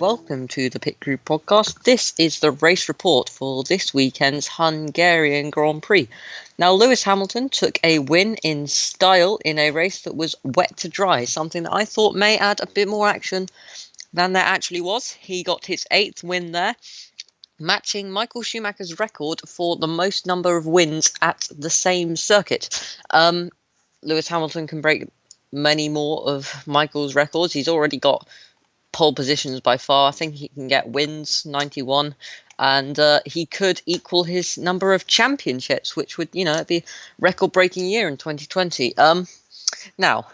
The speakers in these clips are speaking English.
welcome to the Pit Crew podcast. This is the race report for this weekend's Hungarian Grand Prix. Now, Lewis Hamilton took a win in style in a race that was wet to dry, something that I thought may add a bit more action than there actually was. He got his 8th win there, matching Michael Schumacher's record for the most number of wins at the same circuit. Lewis Hamilton can break many more of Michael's records. He's already got pole positions by far. I think he can get wins, 91, and he could equal his number of championships, which would, be a record-breaking year in 2020. Now,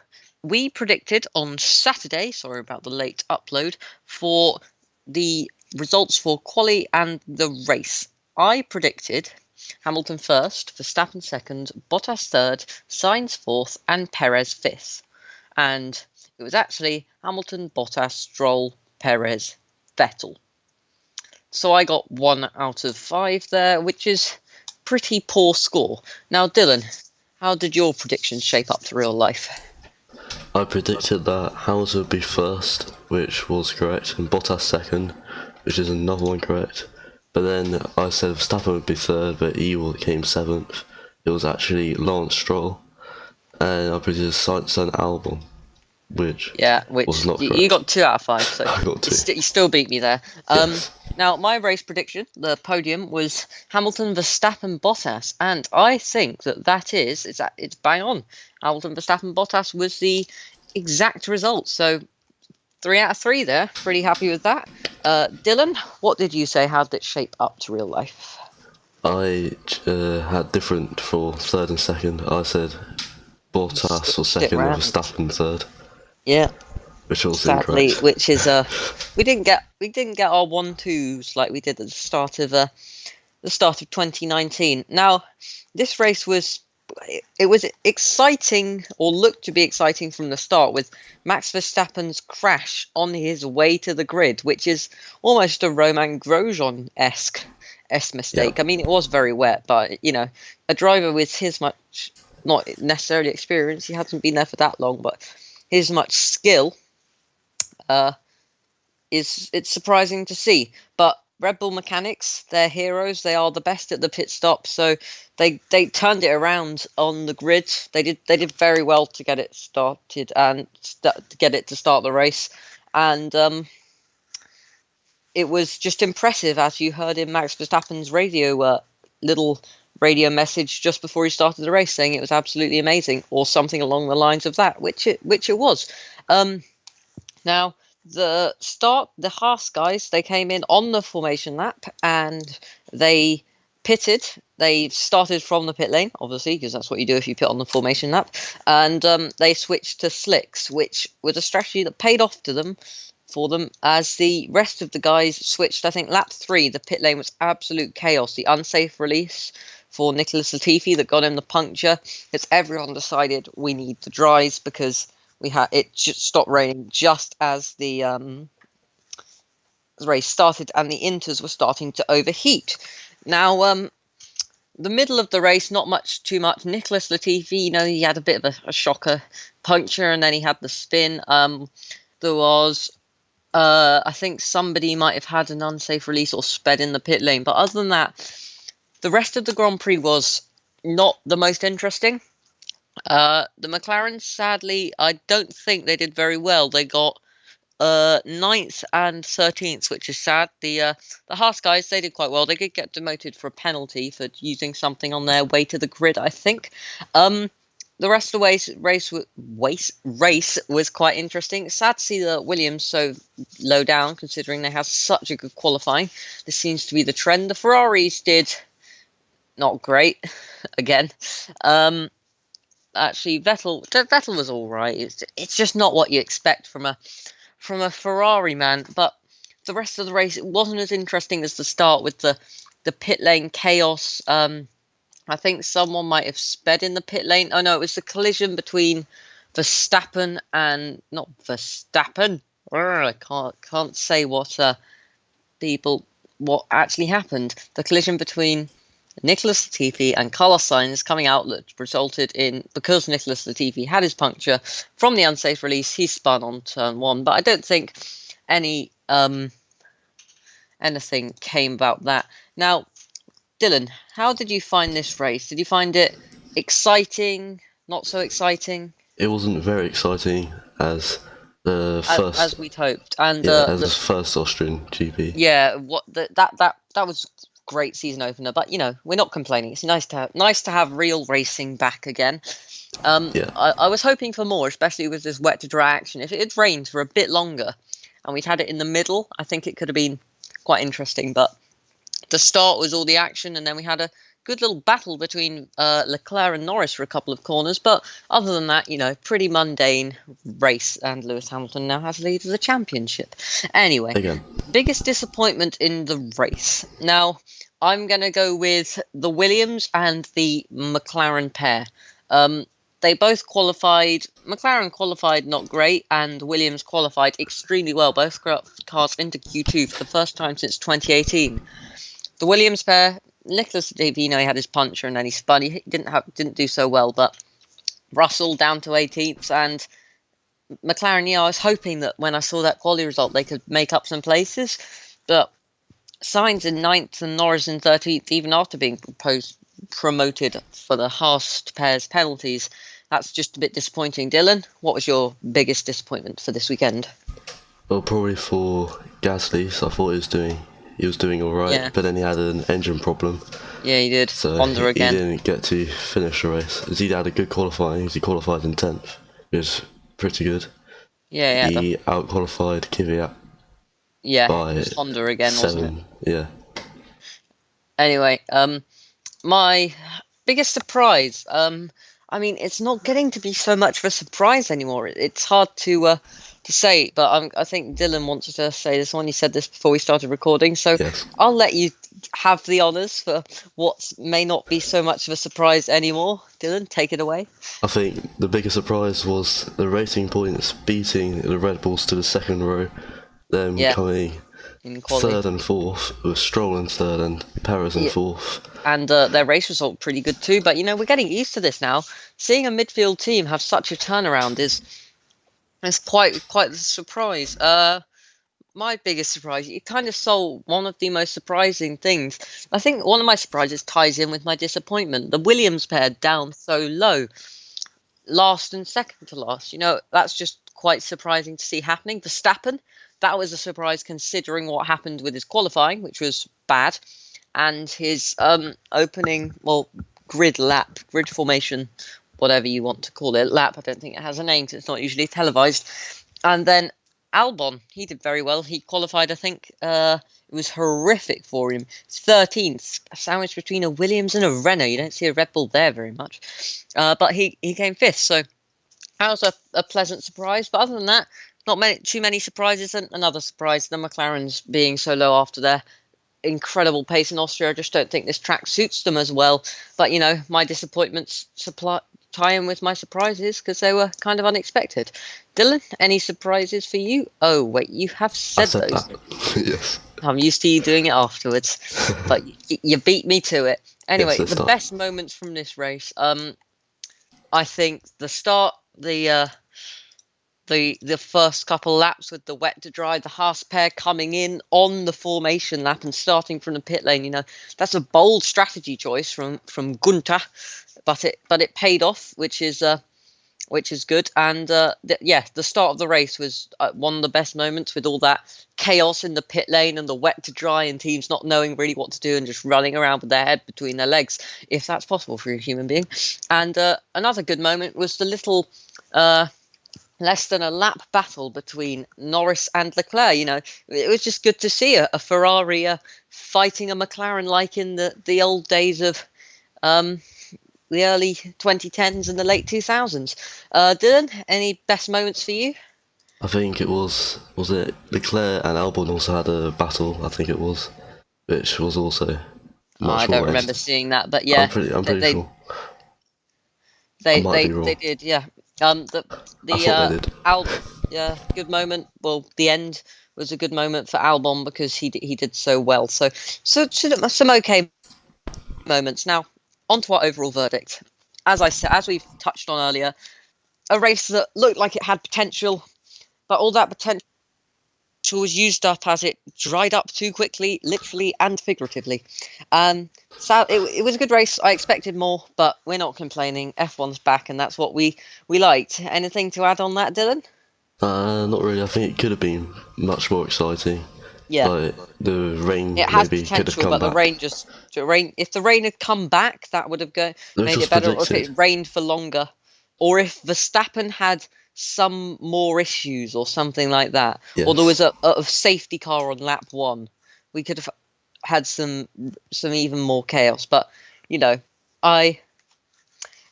we predicted on Saturday, sorry about the late upload, for the results for quali and the race. I predicted Hamilton first, Verstappen second, Bottas third, Sainz fourth, and Perez fifth. And it was actually Hamilton, Bottas, Stroll, Perez, Vettel. So I got 1 out of 5 there, which is pretty poor score. Now, Dylan, how did your predictions shape up to real life? I predicted that Hamilton would be first, which was correct, and Bottas second, which is another one correct. But then I said Verstappen would be third, but he came 7th. It was actually Lawrence Stroll. And I predicted Sainz and Albon, which was not correct. You got 2 out of 5, so I got 2. You still beat me there. Yes. Now, my race prediction, the podium, was Hamilton, Verstappen, Bottas, and I think it's bang on. Hamilton, Verstappen, Bottas was the exact result, so 3 out of 3 there. Pretty happy with that. Dylan, what did you say? How did it shape up to real life? I had different for third and second. I said Bottas was second and Verstappen third. Yeah. Which was sadly incorrect. Which is we didn't get our 1-2s like we did at the start of 2019. Now, this race was exciting, or looked to be exciting from the start, with Max Verstappen's crash on his way to the grid, which is almost a Romain Grosjean-esque mistake. Yeah. I mean, it was very wet, but a driver with his much, not necessarily experience, he hasn't been there for that long, but his much skill, it's surprising to see. But Red Bull mechanics, they're heroes. They are the best at the pit stop, so they turned it around on the grid. They did very well to get it started and to get it to start the race, and it was just impressive, as you heard in Max Verstappen's little radio message just before he started the race, saying it was absolutely amazing, or something along the lines of that, which it was. Now, the Haas guys, they came in on the formation lap and they pitted. They started from the pit lane, obviously, because that's what you do if you pit on the formation lap. And they switched to slicks, which was a strategy that paid off for them, as the rest of the guys switched. I think lap 3, the pit lane was absolute chaos. The unsafe release for Nicholas Latifi that got him the puncture, as everyone decided we need the dries, because it just stopped raining just as the race started, and the inters were starting to overheat. Now, the middle of the race, not too much. Nicholas Latifi, he had a bit of a shocker puncture, and then he had the spin. There was, I think somebody might have had an unsafe release or sped in the pit lane, but other than that, the rest of the Grand Prix was not the most interesting. The McLaren, sadly, I don't think they did very well. They got 9th and 13th, which is sad. The Haas guys, they did quite well. They did get demoted for a penalty for using something on their way to the grid, I think. The rest of the race was quite interesting. It's sad to see the Williams so low down, considering they had such a good qualifying. This seems to be the trend. The Ferraris did not great again. Actually, Vettel was all right. It's just not what you expect from a Ferrari man. But the rest of the race, it wasn't as interesting as the start with the pit lane chaos. I think someone might have sped in the pit lane. Oh no, it was the collision between Verstappen and not Verstappen. I can't say what actually happened. The collision between Nicholas Latifi and Carlos Sainz coming out that resulted in, because Nicholas Latifi had his puncture from the unsafe release, he spun on turn 1. But I don't think any anything came about that. Now, Dylan, how did you find this race? Did you find it exciting? Not so exciting? It wasn't very exciting as the first, as we'd hoped, and as the first Austrian GP. yeah, that was great season opener. But we're not complaining. It's nice to have real racing back again. I was hoping for more, especially with this wet to dry action. If it had rained for a bit longer, and we'd had it in the middle, I think it could have been quite interesting. But the start was all the action, and then we had a good little battle between Leclerc and Norris for a couple of corners. But other than that, pretty mundane race, and Lewis Hamilton now has the lead of the championship. Anyway, Again. Biggest disappointment in the race. Now, I'm going to go with the Williams and the McLaren pair. They both qualified. McLaren qualified not great, and Williams qualified extremely well. Both cars into Q2 for the first time since 2018. The Williams pair, Nicholas Davino, he had his puncher and then he spun. He didn't do so well, but Russell down to 18th, and McLaren. I was hoping that when I saw that quality result, they could make up some places, but Sainz in 9th and Norris in 13th, even after being promoted for the Haas pair's penalties. That's just a bit disappointing. Dylan, what was your biggest disappointment for this weekend? Well, probably for Gasly. So I thought he was doing all right, but then he had an engine problem. Yeah, he did. So Honda again. He didn't get to finish the race. He had a good qualifying. He qualified in 10th. It was pretty good. Yeah. He out-qualified Kvyat. Yeah, by Honda again, 7. wasn't it? Yeah. Anyway, my biggest surprise. It's not getting to be so much of a surprise anymore. It's hard to say, but I think Dylan wants to say this one. He said this before we started recording, so Yes. I'll let you have the honours for what may not be so much of a surprise anymore. Dylan, take it away. I think the biggest surprise was the Racing Points beating the Red Bulls to the second row, them coming in quality. 3rd and 4th, with Stroll in 3rd and Perez in 4th. And their race result pretty good too, but we're getting used to this now. Seeing a midfield team have such a turnaround is quite a surprise. My biggest surprise, you kind of sold one of the most surprising things. I think one of my surprises ties in with my disappointment. The Williams pair down so low, last and second to last. That's just quite surprising to see happening. Verstappen, that was a surprise considering what happened with his qualifying, which was bad, and his opening, grid formation, whatever you want to call it, lap. I don't think it has a name because it's not usually televised. And then Albon, he did very well. He qualified, I think, it was horrific for him. It's 13th, sandwiched between a Williams and a Renault. You don't see a Red Bull there very much. But he came 5th, so that was a pleasant surprise. But other than that, not too many surprises. And another surprise, the McLarens being so low after their incredible pace in Austria. I just don't think this track suits them as well. But, my disappointments tie in with my surprises because they were kind of unexpected. Dylan, any surprises for you? Oh, wait, you have said those. Yes. I'm used to you doing it afterwards, but you beat me to it. Anyway, yes, the best moments from this race, I think the start, the first couple laps with the wet to dry, the Haas pair coming in on the formation lap and starting from the pit lane. That's a bold strategy choice from Gunter, but it paid off, which is good. And the start of the race was one of the best moments with all that chaos in the pit lane and the wet to dry and teams not knowing really what to do and just running around with their head between their legs, if that's possible for a human being. And another good moment was the little less than a lap battle between Norris and Leclerc. It was just good to see a Ferrari fighting a McLaren like in the old days of the early 2010s and the late 2000s. Dylan, any best moments for you? I think it was it Leclerc and Albon also had a battle, I think it was, which was also much I don't remember seeing that, but yeah. I'm pretty sure. They did, yeah. The Albon, good moment. Well, the end was a good moment for Albon because he did so well. So some okay moments. Now, on to our overall verdict. As I said, as we've touched on earlier, a race that looked like it had potential, but all that potential petrol was used up as it dried up too quickly, literally and figuratively. So it was a good race. I expected more, but we're not complaining. F1's back, and that's what we liked. Anything to add on that, Dylan? Not really. I think it could have been much more exciting. Yeah. Like the rain It has maybe could have potential, come but back. the rain. If the rain had come back, that would have made it better. Or if it rained for longer, or if Verstappen had some more issues or something like that, Yes. or there was a safety car on lap 1, we could have had some even more chaos. But you know,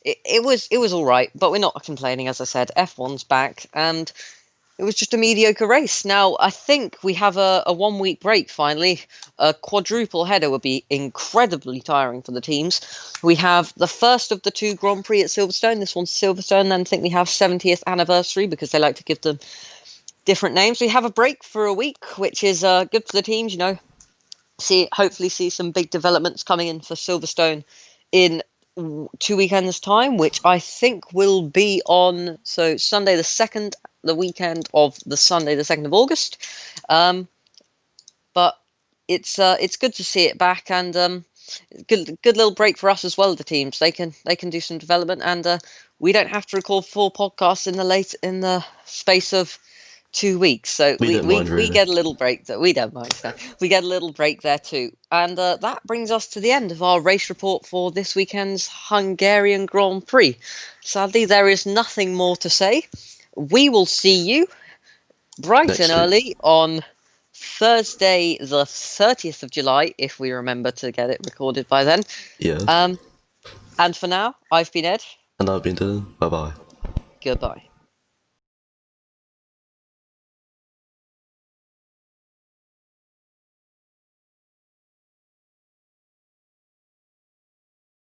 it was all right. But we're not complaining, as I said. F1's back, and it was just a mediocre race. Now, I think we have a 1 week break finally. A quadruple header would be incredibly tiring for the teams. We have the first of the 2 Grand Prix at Silverstone. This one's Silverstone, and I think we have 70th anniversary because they like to give them different names. We have a break for a week, which is good for the teams, hopefully see some big developments coming in for Silverstone in 2 weekends' time, which I think will be on Sunday the 2nd, the weekend of the Sunday the 2nd of August. But it's good to see it back, and good little break for us as well. The teams they can do some development, and we don't have to record 4 podcasts in the space of 2 weeks, so we get a little break. That we don't mind. We get a little break there too, and that brings us to the end of our race report for this weekend's Hungarian Grand Prix. Sadly, there is nothing more to say. We will see you bright and early on Thursday, the 30th of July, if we remember to get it recorded by then. Yeah. And for now, I've been Ed, and I've been Dylan. Bye bye. Goodbye.